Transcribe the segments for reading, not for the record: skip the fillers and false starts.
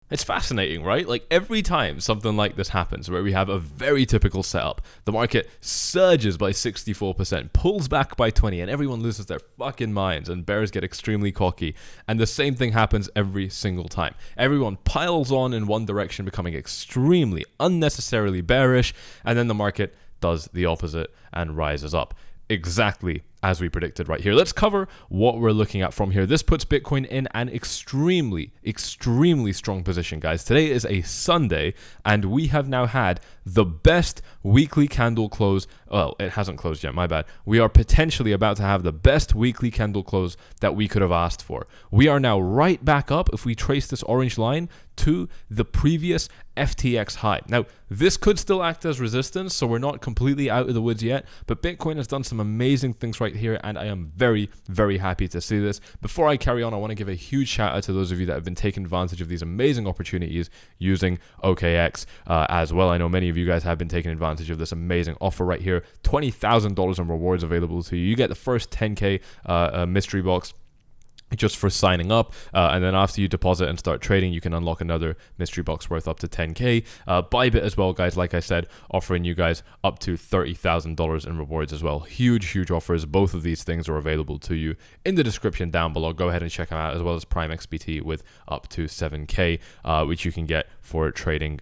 It's fascinating, right? Like every time something like this happens where we have a very typical setup, the market surges by 64%, pulls back by 20, and everyone loses their fucking minds and bears get extremely cocky. And the same thing happens every single time. Everyone piles on in one direction, becoming extremely unnecessarily bearish, and then the market does the opposite and rises up. Exactly as we predicted right here. Let's cover what we're looking at from here. This puts Bitcoin in an extremely strong position, guys. Today is a Sunday, and we have now had the best weekly candle close. Well, it hasn't closed yet, my bad. We are potentially about to have the best weekly candle close that we could have asked for. We are now right back up, if we trace this orange line, to the previous FTX high. Now, this could still act as resistance, so we're not completely out of the woods yet, but Bitcoin has done some amazing things right here, and I am very happy to see this. Before I carry on, I want to give a huge shout out to those of you that have been taking advantage of these amazing opportunities using OKX as well. I know many of you guys have been taking advantage of this amazing offer right here. $20,000 in rewards available to you. You get the first 10K mystery box just for signing up, and then after you deposit and start trading, you can unlock another mystery box worth up to 10K. Bybit as well, guys, like I said, offering you guys up to $30,000 in rewards as well. Huge offers. Both of these things are available to you in the description down below. Go ahead and check them out, as well as Prime XBT with up to 7K, which you can get for trading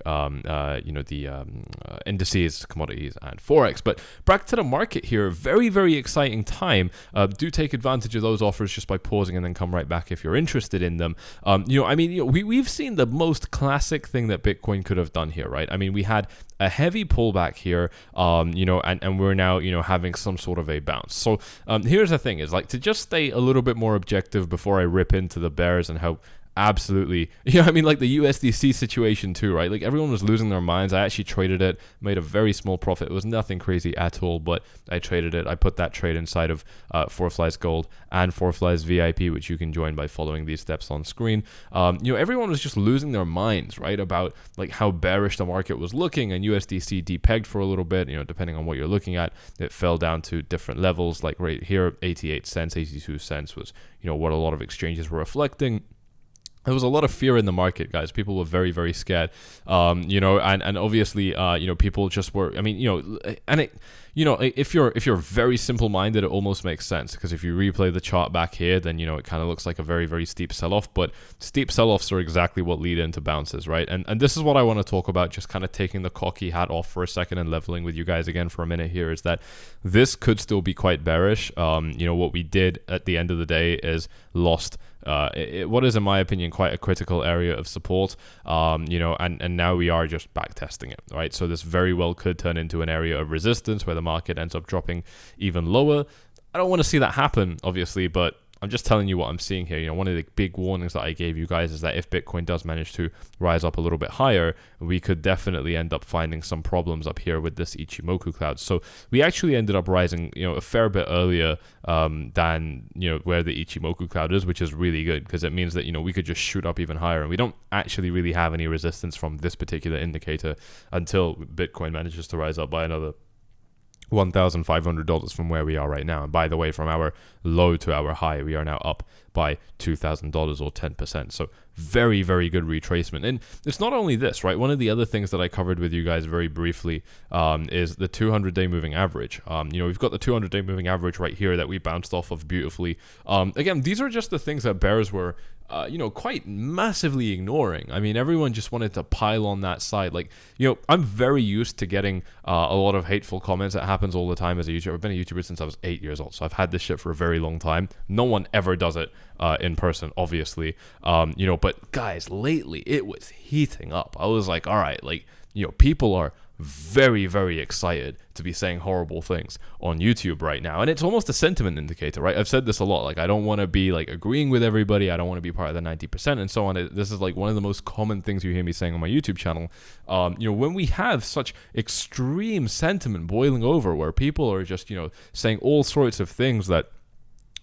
indices, commodities, and forex. But back to the market here, very exciting time. Do take advantage of those offers just by pausing and then come right back if you're interested in them. We've seen the most classic thing that Bitcoin could have done here, right? I mean, we had a heavy pullback here, and we're now, having some sort of a bounce. So here's the thing, is like, to just stay a little bit more objective before I rip into the bears and how absolutely, like the USDC situation too, right? Like everyone was losing their minds. I actually traded it, made a very small profit. It was nothing crazy at all, but I traded it. I put that trade inside of 𝐻𝐻𝐻𝐻 Gold and 𝐻𝐻𝐻𝐻𝐻 VIP, which you can join by following these steps on screen. Everyone was just losing their minds, right, about like how bearish the market was looking, and USDC depegged for a little bit, depending on what you're looking at. It fell down to different levels, like right here, 88 cents, 82 cents was, what a lot of exchanges were reflecting. There was a lot of fear in the market, guys. People were very scared, and obviously, people just were. If you're very simple-minded, it almost makes sense, because if you replay the chart back here, then it kind of looks like a very steep sell-off. But steep sell-offs are exactly what lead into bounces, right? And this is what I want to talk about. Just kind of taking the cocky hat off for a second and leveling with you guys again for a minute here, is that this could still be quite bearish. What we did at the end of the day is lost what is, in my opinion, quite a critical area of support, and now we are just back testing it, right? So this very well could turn into an area of resistance where the market ends up dropping even lower. I don't want to see that happen, obviously, but I'm just telling you what I'm seeing here. One of the big warnings that I gave you guys is that if Bitcoin does manage to rise up a little bit higher, we could definitely end up finding some problems up here with this Ichimoku cloud. So we actually ended up rising, a fair bit earlier than, where the Ichimoku cloud is, which is really good, because it means that, we could just shoot up even higher, and we don't actually really have any resistance from this particular indicator until Bitcoin manages to rise up by another $1,500 from where we are right now. And by the way, from our low to our high, we are now up by $2,000 or 10%. So very good retracement. And it's not only this, right? One of the other things that I covered with you guys very briefly is the 200-day moving average. We've got the 200-day moving average right here that we bounced off of beautifully. Again, these are just the things that bears were quite massively ignoring. I mean, everyone just wanted to pile on that side. Like, I'm very used to getting a lot of hateful comments. That happens all the time as a YouTuber. I've been a YouTuber since I was 8 years old, so I've had this shit for a very long time. No one ever does it in person, obviously. But guys, lately it was heating up. I was like, all right, people are very excited to be saying horrible things on YouTube right now, and it's almost a sentiment indicator, right? I've said this a lot, like, I don't want to be like agreeing with everybody, I don't want to be part of the 90% and so on. This is like one of the most common things you hear me saying on my YouTube channel. When we have such extreme sentiment boiling over, where people are just saying all sorts of things that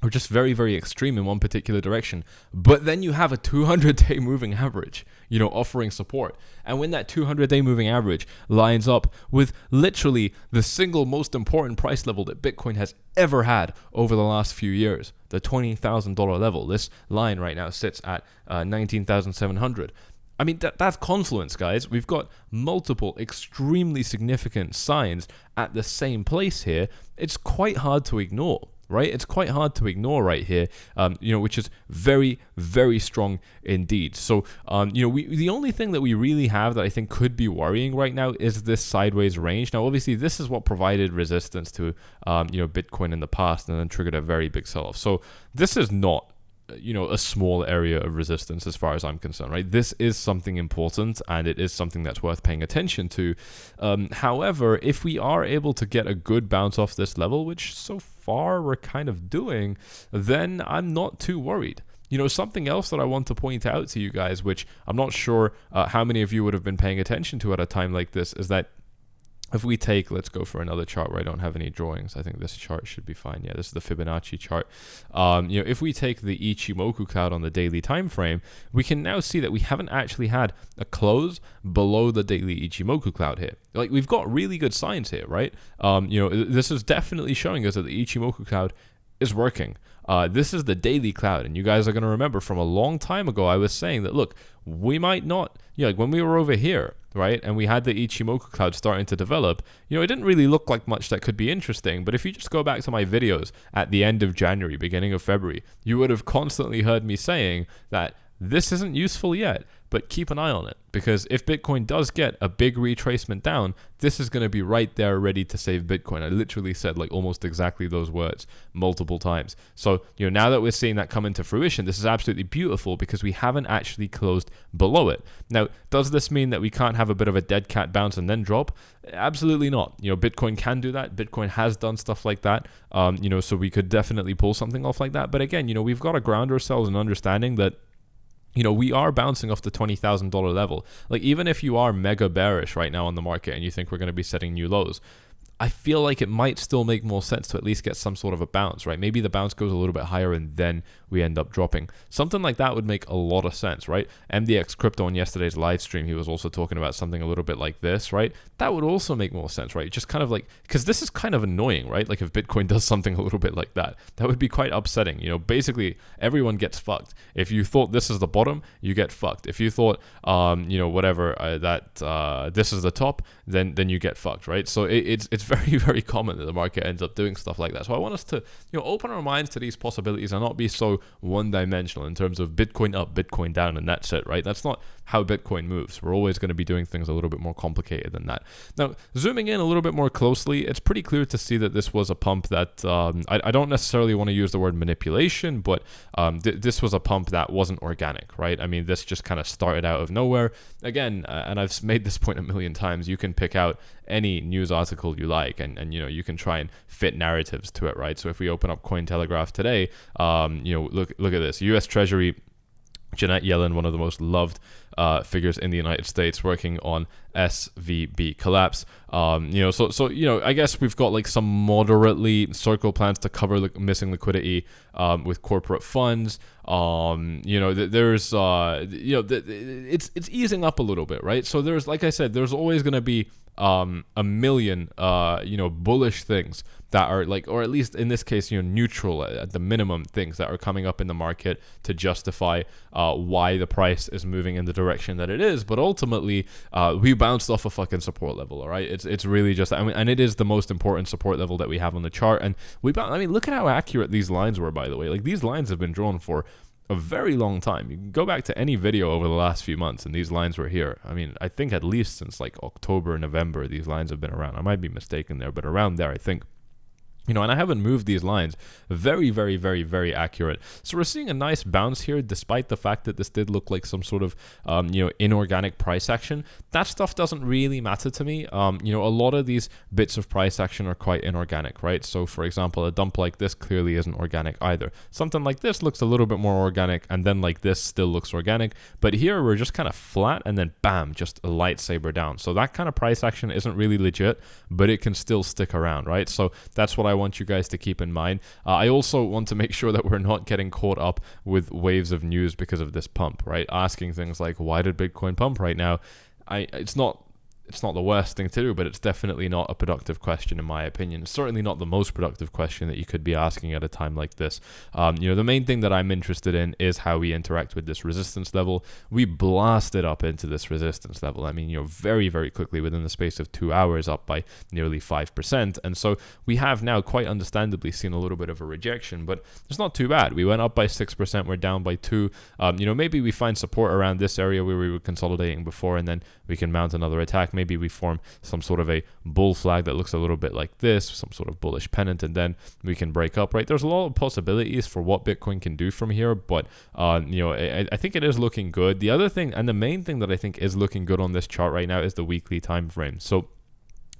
are just very extreme in one particular direction, but then you have a 200-day moving average, offering support. And when that 200-day moving average lines up with literally the single most important price level that Bitcoin has ever had over the last few years, the $20,000 level, this line right now sits at 19,700. I mean, that's confluence, guys. We've got multiple extremely significant signs at the same place here. It's quite hard to ignore, right? It's quite hard to ignore right here, which is very, very strong indeed. So, the only thing that we really have that I think could be worrying right now is this sideways range. Now, obviously, this is what provided resistance to, Bitcoin in the past and then triggered a very big sell-off. So this is not a small area of resistance as far as I'm concerned, right? This is something important and it is something that's worth paying attention to. However, if we are able to get a good bounce off this level, which so far we're kind of doing, then I'm not too worried. Something else that I want to point out to you guys, which I'm not sure how many of you would have been paying attention to at a time like this, is that if we take, let's go for another chart where I don't have any drawings. I think this chart should be fine. Yeah, this is the Fibonacci chart. If we take the Ichimoku cloud on the daily time frame, we can now see that we haven't actually had a close below the daily Ichimoku cloud here. Like, we've got really good signs here, right? This is definitely showing us that the Ichimoku cloud is working. This is the daily cloud, and you guys are going to remember from a long time ago I was saying that, look, we might not, like when we were over here, right, and we had the Ichimoku cloud starting to develop, it didn't really look like much that could be interesting. But if you just go back to my videos at the end of January, beginning of February, you would have constantly heard me saying that this isn't useful yet, but keep an eye on it, because if Bitcoin does get a big retracement down, this is going to be right there ready to save Bitcoin. I literally said like almost exactly those words multiple times. So, now that we're seeing that come into fruition, this is absolutely beautiful because we haven't actually closed below it. Now, does this mean that we can't have a bit of a dead cat bounce and then drop? Absolutely not. Bitcoin can do that. Bitcoin has done stuff like that. So we could definitely pull something off like that. But again, we've got to ground ourselves in understanding that we are bouncing off the $20,000 level. Like, even if you are mega bearish right now on the market and you think we're going to be setting new lows, I feel like it might still make more sense to at least get some sort of a bounce, right? Maybe the bounce goes a little bit higher and then we end up dropping. Something like that would make a lot of sense, right? MDX Crypto on yesterday's live stream, he was also talking about something a little bit like this, right? That would also make more sense, right? Just kind of like, because this is kind of annoying, right? Like, if Bitcoin does something a little bit like that, that would be quite upsetting. Basically everyone gets fucked. If you thought this is the bottom, you get fucked. If you thought, this is the top, then you get fucked, right? So it's very, very common that the market ends up doing stuff like that. So I want us to, open our minds to these possibilities and not be so one-dimensional in terms of Bitcoin up, Bitcoin down, and that's it, right? That's not how Bitcoin moves. We're always going to be doing things a little bit more complicated than that. Now, zooming in a little bit more closely, it's pretty clear to see that this was a pump that, I don't necessarily want to use the word manipulation, but this was a pump that wasn't organic, right? I mean, this just kind of started out of nowhere. Again, and I've made this point a million times, you can pick out any news article you like and you can try and fit narratives to it, right? So if we open up Cointelegraph today, look at this. U.S. Treasury Janet Yellen, one of the most loved figures in the United States, working on SVB collapse. I guess we've got like some moderately circle plans to cover missing liquidity with corporate funds. It's easing up a little bit, right? So there's, like I said, there's always going to be a million bullish things that are like, or at least in this case, neutral at the minimum, things that are coming up in the market to justify why the price is moving in the direction that it is. But ultimately, we bounced off a fucking support level, all right? It's really just, and it is the most important support level that we have on the chart. And look at how accurate these lines were, by the way. Like, these lines have been drawn for a very long time. You can go back to any video over the last few months and these lines were here. I think at least since like October, November, these lines have been around. I might be mistaken there, but around there, I think. And I haven't moved these lines. Very, very, very, very accurate. So we're seeing a nice bounce here, despite the fact that this did look like some sort of, inorganic price action. That stuff doesn't really matter to me. A lot of these bits of price action are quite inorganic, right? So, for example, a dump like this clearly isn't organic either. Something like this looks a little bit more organic, and then like this still looks organic. But here we're just kind of flat, and then bam, just a lightsaber down. So that kind of price action isn't really legit, but it can still stick around, right? So that's what I want you guys to keep in mind. I also want to make sure that we're not getting caught up with waves of news because of this pump, right? Asking things like, why did Bitcoin pump right now? It's not it's not the worst thing to do, but it's definitely not a productive question in my opinion. It's certainly not the most productive question that you could be asking at a time like this. The main thing that I'm interested in is how we interact with this resistance level. We blasted up into this resistance level. I mean, very, very quickly within the space of 2 hours, up by nearly 5%. And so we have now quite understandably seen a little bit of a rejection, but it's not too bad. We went up by 6%. We're down by 2. Maybe we find support around this area where we were consolidating before, and then we can mount another attack. Maybe we form some sort of a bull flag that looks a little bit like this, some sort of bullish pennant, and then we can break up, right? There's a lot of possibilities for what Bitcoin can do from here, but I think it is looking good. The other thing, and the main thing that I think is looking good on this chart right now, is the weekly time frame. So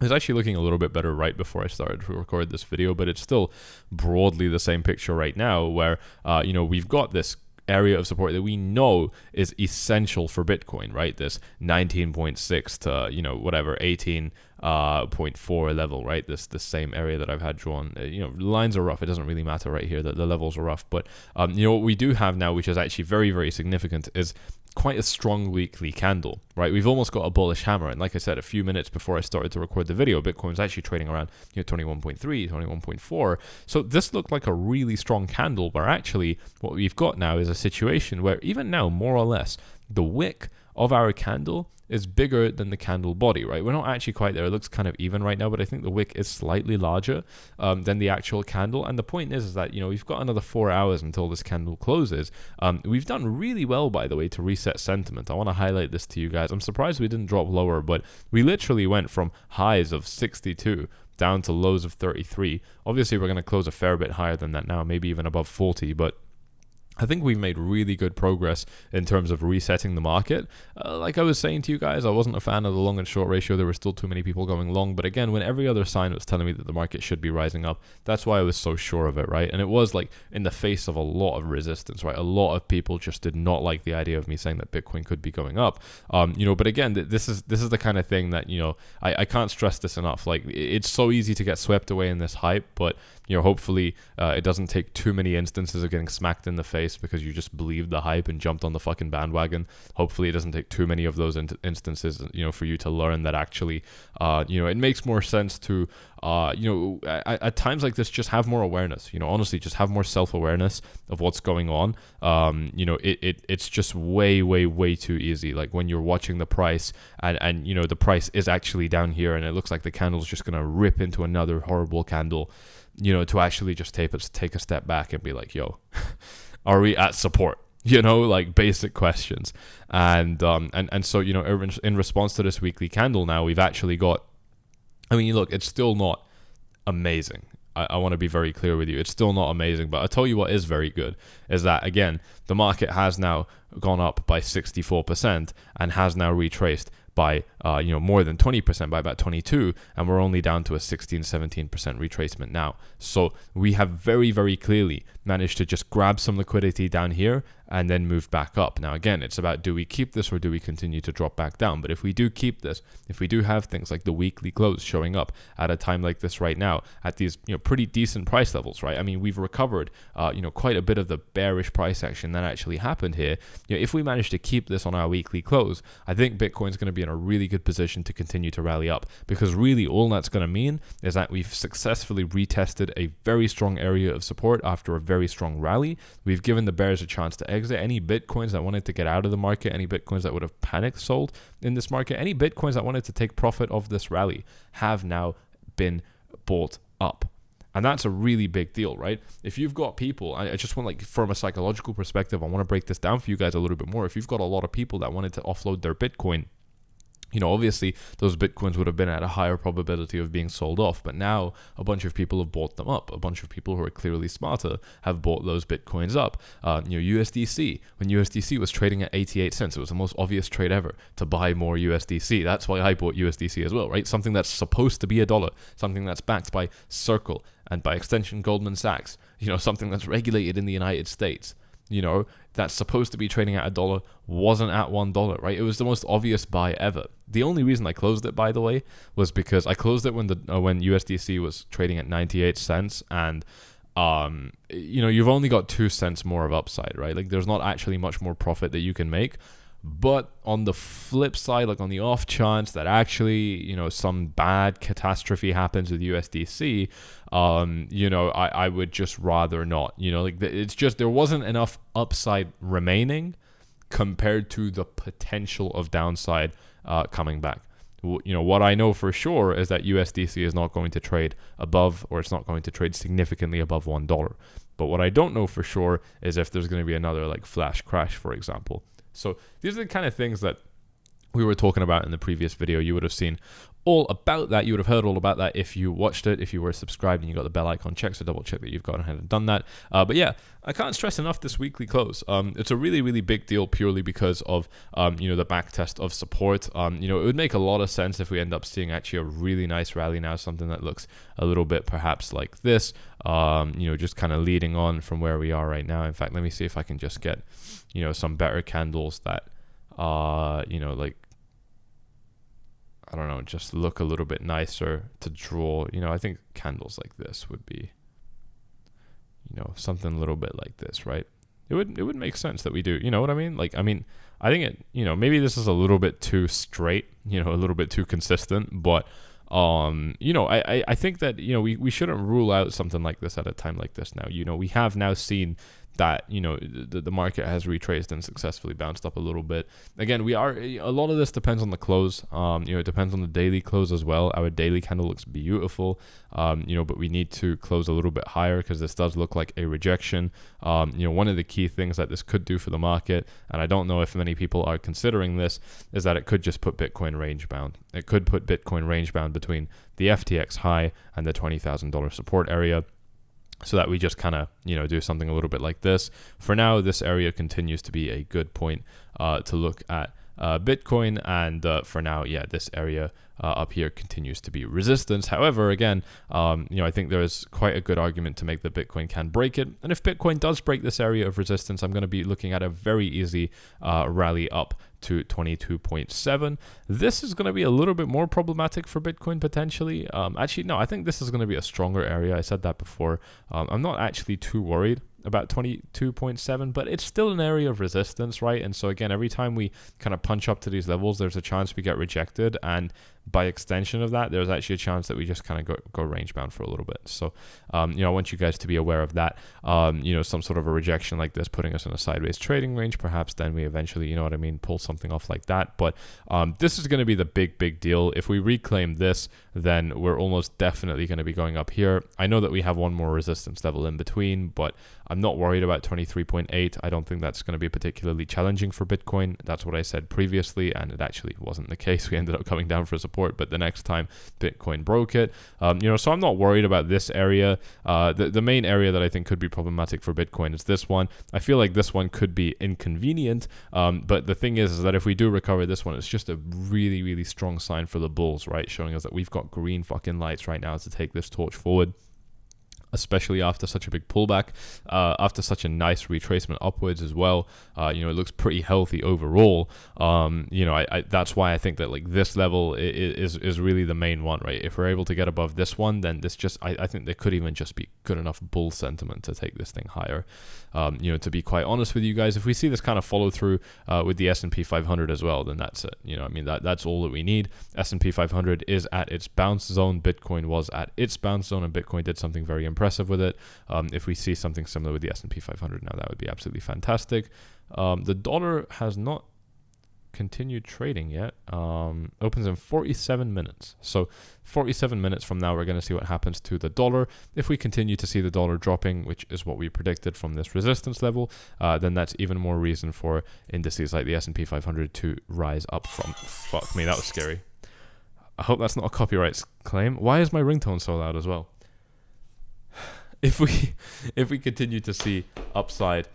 it's actually looking a little bit better right before I started to record this video, but it's still broadly the same picture right now, where we've got this area of support that we know is essential for Bitcoin, right? This 19.6 to whatever 18.4 level, right? This same area that I've had drawn. Lines are rough. It doesn't really matter right here that the levels are rough, but what we do have now, which is actually very, very significant, is quite a strong weekly candle, right? We've almost got a bullish hammer, and like I said, a few minutes before I started to record the video, Bitcoin was actually trading around 21.3, 21.4. So this looked like a really strong candle, where actually what we've got now is a situation where even now, more or less, the wick of our candle is bigger than the candle body, right? We're not actually quite there. It looks kind of even right now, but I think the wick is slightly larger than the actual candle. And the point is that, we've got another 4 hours until this candle closes. We've done really well, by the way, to reset sentiment. I want to highlight this to you guys. I'm surprised we didn't drop lower, but we literally went from highs of 62 down to lows of 33. Obviously, we're going to close a fair bit higher than that now, maybe even above 40, but I think we've made really good progress in terms of resetting the market. Like I was saying to you guys, I wasn't a fan of the long and short ratio. There were still too many people going long. But again, when every other sign was telling me that the market should be rising up, that's why I was so sure of it, right? And it was like in the face of a lot of resistance, right? A lot of people just did not like the idea of me saying that Bitcoin could be going up. But again, this is the kind of thing that, I can't stress this enough. Like, it's so easy to get swept away in this hype, but hopefully it doesn't take too many instances of getting smacked in the face because you just believed the hype and jumped on the fucking bandwagon. Hopefully it doesn't take too many of those instances, for you to learn that actually, it makes more sense to, at times like this, just have more awareness. Honestly, just have more self-awareness of what's going on. It's just way, way, way too easy. Like when you're watching the price and the price is actually down here and it looks like the candle's just gonna rip into another horrible candle, to actually just take a step back and be like, yo, are we at support? Like basic questions. And so, in response to this weekly candle now, we've actually got, look, it's still not amazing. I want to be very clear with you. It's still not amazing, but I'll tell you what is very good is that, again, the market has now gone up by 64% and has now retraced by more than 20%, by about 22, and we're only down to a 16-17% retracement now. So we have very, very clearly managed to just grab some liquidity down here and then move back up. Now, again, it's about, do we keep this or do we continue to drop back down? But if we do keep this, if we do have things like the weekly close showing up at a time like this right now at these pretty decent price levels, right? We've recovered quite a bit of the bearish price action that actually happened here. If we manage to keep this on our weekly close, I think Bitcoin's going to be in a really good position to continue to rally up, because really all that's going to mean is that we've successfully retested a very strong area of support after a very strong rally. We've given the bears a chance to exit. Any Bitcoins that wanted to get out of the market, any Bitcoins that would have panic sold in this market, any Bitcoins that wanted to take profit of this rally have now been bought up. And that's a really big deal, right? If you've got people, I just want, like, from a psychological perspective, I want to break this down for you guys a little bit more. If you've got a lot of people that wanted to offload their Bitcoin, obviously those Bitcoins would have been at a higher probability of being sold off. But now a bunch of people have bought them up. A bunch of people who are clearly smarter have bought those Bitcoins up. USDC, when USDC was trading at 88 cents, it was the most obvious trade ever to buy more USDC. That's why I bought USDC as well, right? Something that's supposed to be $1, something that's backed by Circle and by extension Goldman Sachs, something that's regulated in the United States. That's supposed to be trading at $1 wasn't at $1, right? It was the most obvious buy ever. The only reason I closed it, by the way, was because I closed it when USDC was trading at 98 cents, and you've only got 2 cents more of upside, right? Like, there's not actually much more profit that you can make. But on the flip side, like on the off chance that actually, some bad catastrophe happens with USDC, I would just rather not. It's just there wasn't enough upside remaining compared to the potential of downside coming back. What I know for sure is that USDC is not going to trade above, or it's not going to trade significantly above $1. But what I don't know for sure is if there's going to be another like flash crash, for example. So these are the kind of things that we were talking about in the previous video. You would have seen all about that. You would have heard all about that if you watched it, if you were subscribed and you got the bell icon checked. So double check that you've gone ahead and done that. But yeah, I can't stress enough this weekly close. It's a really, really big deal purely because of, the back test of support. It would make a lot of sense if we end up seeing actually a really nice rally now, something that looks a little bit perhaps like this, just kind of leading on from where we are right now. In fact, let me see if I can just get, some better candles that, I don't know, just look a little bit nicer to draw. I think candles like this would be, something a little bit like this, right? It would make sense that we do. You know what I mean? I think it, maybe this is a little bit too straight, a little bit too consistent, but I think that, we shouldn't rule out something like this at a time like this now. We have now seen that, the market has retraced and successfully bounced up a little bit. Again, a lot of this depends on the close. It depends on the daily close as well. Our daily candle looks beautiful, but we need to close a little bit higher because this does look like a rejection. One of the key things that this could do for the market, and I don't know if many people are considering this, is that it could just put Bitcoin range bound. It could put Bitcoin range bound between the FTX high and the $20,000 support area, so that we just kind of, do something a little bit like this. For now, this area continues to be a good point to look at Bitcoin. And for now, yeah, this area up here continues to be resistance. However, again, I think there's quite a good argument to make that Bitcoin can break it. And if Bitcoin does break this area of resistance, I'm going to be looking at a very easy rally up to 22.7. This is going to be a little bit more problematic for Bitcoin potentially. Actually, no, I think this is going to be a stronger area. I said that before. I'm not actually too worried about 22.7, but it's still an area of resistance, right? And so again, every time we kind of punch up to these levels, there's a chance we get rejected, and by extension of that, there's actually a chance that we just kind of go range bound for a little bit. So I want you guys to be aware of that. Some sort of a rejection like this putting us in a sideways trading range, perhaps then we eventually, pull something off like that. But this is going to be the big deal. If we reclaim this, then we're almost definitely going to be going up here. I know that we have one more resistance level in between, but I'm not worried about 23.8. I don't think that's going to be particularly challenging for Bitcoin. That's what I said previously, and it actually wasn't the case. We ended up coming down for support, but the next time Bitcoin broke it. So I'm not worried about this area. The main area that I think could be problematic for Bitcoin is this one. I feel like this one could be inconvenient, but the thing is that if we do recover this one, it's just a really strong sign for the bulls, right? Showing us that we've got green fucking lights right now to take this torch forward, especially after such a big pullback, after such a nice retracement upwards as well. It looks pretty healthy overall. That's why I think that like this level is really the main one, right? If we're able to get above this one, then this just, I think there could even just be good enough bull sentiment to take this thing higher. To be quite honest with you guys, if we see this kind of follow through with the S&P 500 as well, then that's it. That's all that we need. S&P 500 is at its bounce zone. Bitcoin was at its bounce zone, and Bitcoin did something very impressive with it. If we see something similar with the S&P 500 now, that would be absolutely fantastic. The dollar has not continued trading yet. Opens in 47 minutes. So 47 minutes from now, we're going to see what happens to the dollar. If we continue to see the dollar dropping, which is what we predicted from this resistance level, then that's even more reason for indices like the S&P 500 to rise up from. Fuck me, that was scary. I hope that's not a copyright claim. Why is my ringtone so loud as well? If we continue to see upside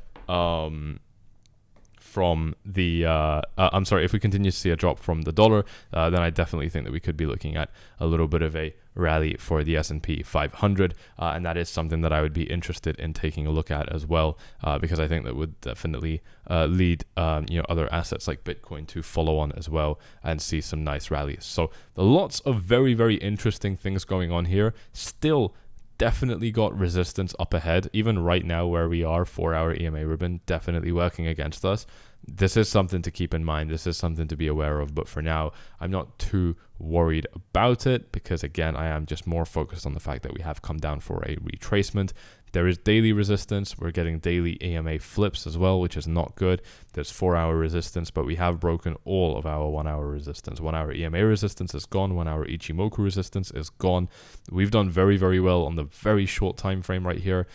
from the if we continue to see a drop from the dollar, then I definitely think that we could be looking at a little bit of a rally for the S&P 500, and that is something that I would be interested in taking a look at as well, because I think that would definitely lead other assets like Bitcoin to follow on as well and see some nice rallies. So lots of very interesting things going on here. Still definitely got resistance up ahead, even right now where we are. 4-hour EMA ribbon definitely working against us. this is something to keep in mind. This is something to be aware of. But for now, I'm not too worried about it because, again, I am just more focused on the fact that we have come down for a retracement. There is daily resistance. We're getting daily EMA flips as well, which is not good. There's 4-hour resistance, but we have broken all of our 1-hour resistance. 1-hour EMA resistance is gone. 1-hour Ichimoku resistance is gone. We've done very, very well on the very short time frame right here.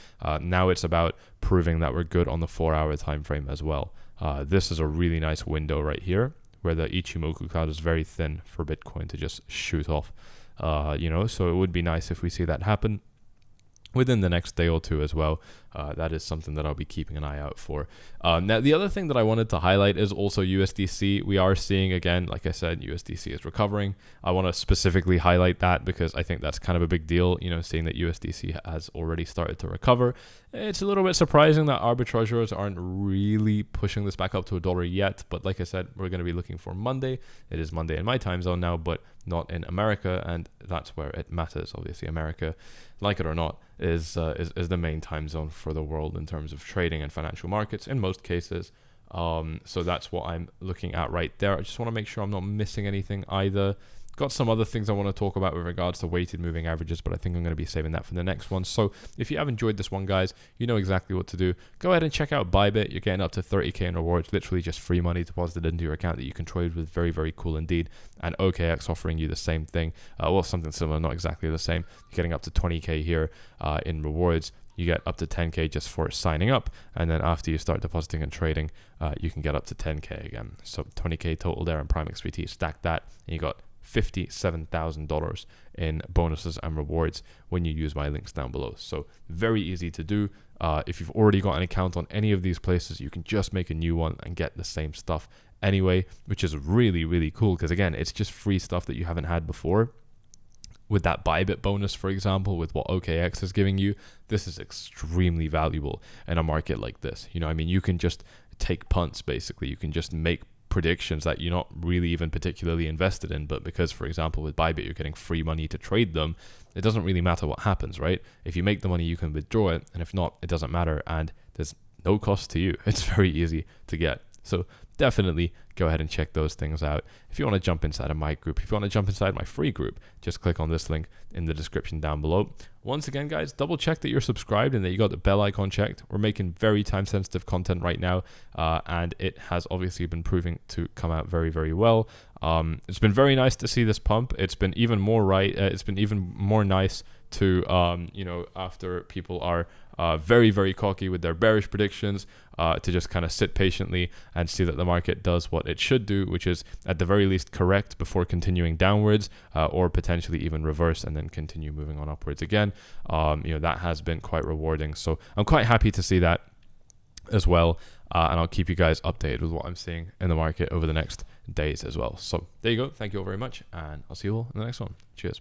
Now it's about proving that we're good on the 4-hour time frame as well. This is a really nice window right here where the Ichimoku cloud is very thin for Bitcoin to just shoot off. So it would be nice if we see that happen within the next day or two as well. That is something that I'll be keeping an eye out for. Now, the other thing that I wanted to highlight is also USDC. We are seeing, again, like I said, USDC is recovering. I want to specifically highlight that because I think that's kind of a big deal, seeing that USDC has already started to recover. It's a little bit surprising that arbitrageurs aren't really pushing this back up to $1 yet. But like I said, we're going to be looking for Monday. It is Monday in my time zone now, but not in America. And that's where it matters. Obviously, America, like it or not, is the main time zone for the world in terms of trading and financial markets in most cases. So that's what I'm looking at right there. I just want to make sure I'm not missing anything either. Got some other things I want to talk about with regards to weighted moving averages, but I think I'm going to be saving that for the next one. So if you have enjoyed this one, guys, you know exactly what to do. Go ahead and check out Bybit. You're getting up to 30k in rewards, literally just free money deposited into your account that you can trade with. Very, very cool indeed. And OKX offering you the same thing. Well, something similar, not exactly the same. You're getting up to 20k here in rewards. You get up to 10k just for signing up, and then after you start depositing and trading, you can get up to 10k again. So 20k total there in Prime XBT. Stack that, and you got $57,000 in bonuses and rewards when you use my links down below. So very easy to do. If you've already got an account on any of these places, you can just make a new one and get the same stuff anyway, which is really, really cool because, again, it's just free stuff that you haven't had before. With that Bybit bonus, for example, with what OKX is giving you, this is extremely valuable in a market like this. You can just take punts, basically. You can just make predictions that you're not really even particularly invested in, but because, for example, with Bybit, you're getting free money to trade them, it doesn't really matter what happens, right? If you make the money, you can withdraw it, and if not, it doesn't matter, and there's no cost to you. It's very easy to get. So definitely go ahead and check those things out. If you want to jump inside of my group, if you want to jump inside my free group, just click on this link in the description down below. Once again, guys, double check that you're subscribed and that you got the bell icon checked. We're making very time sensitive content right now, and it has obviously been proving to come out very, very well. It's been very nice to see this pump. It's been even more it's been even more nice to after people are very, very cocky with their bearish predictions, to just kind of sit patiently and see that the market does what it should do, which is at the very least correct before continuing downwards, or potentially even reverse and then continue moving on upwards again. That has been quite rewarding. So I'm quite happy to see that as well. And I'll keep you guys updated with what I'm seeing in the market over the next days as well. So there you go. Thank you all very much, and I'll see you all in the next one. Cheers.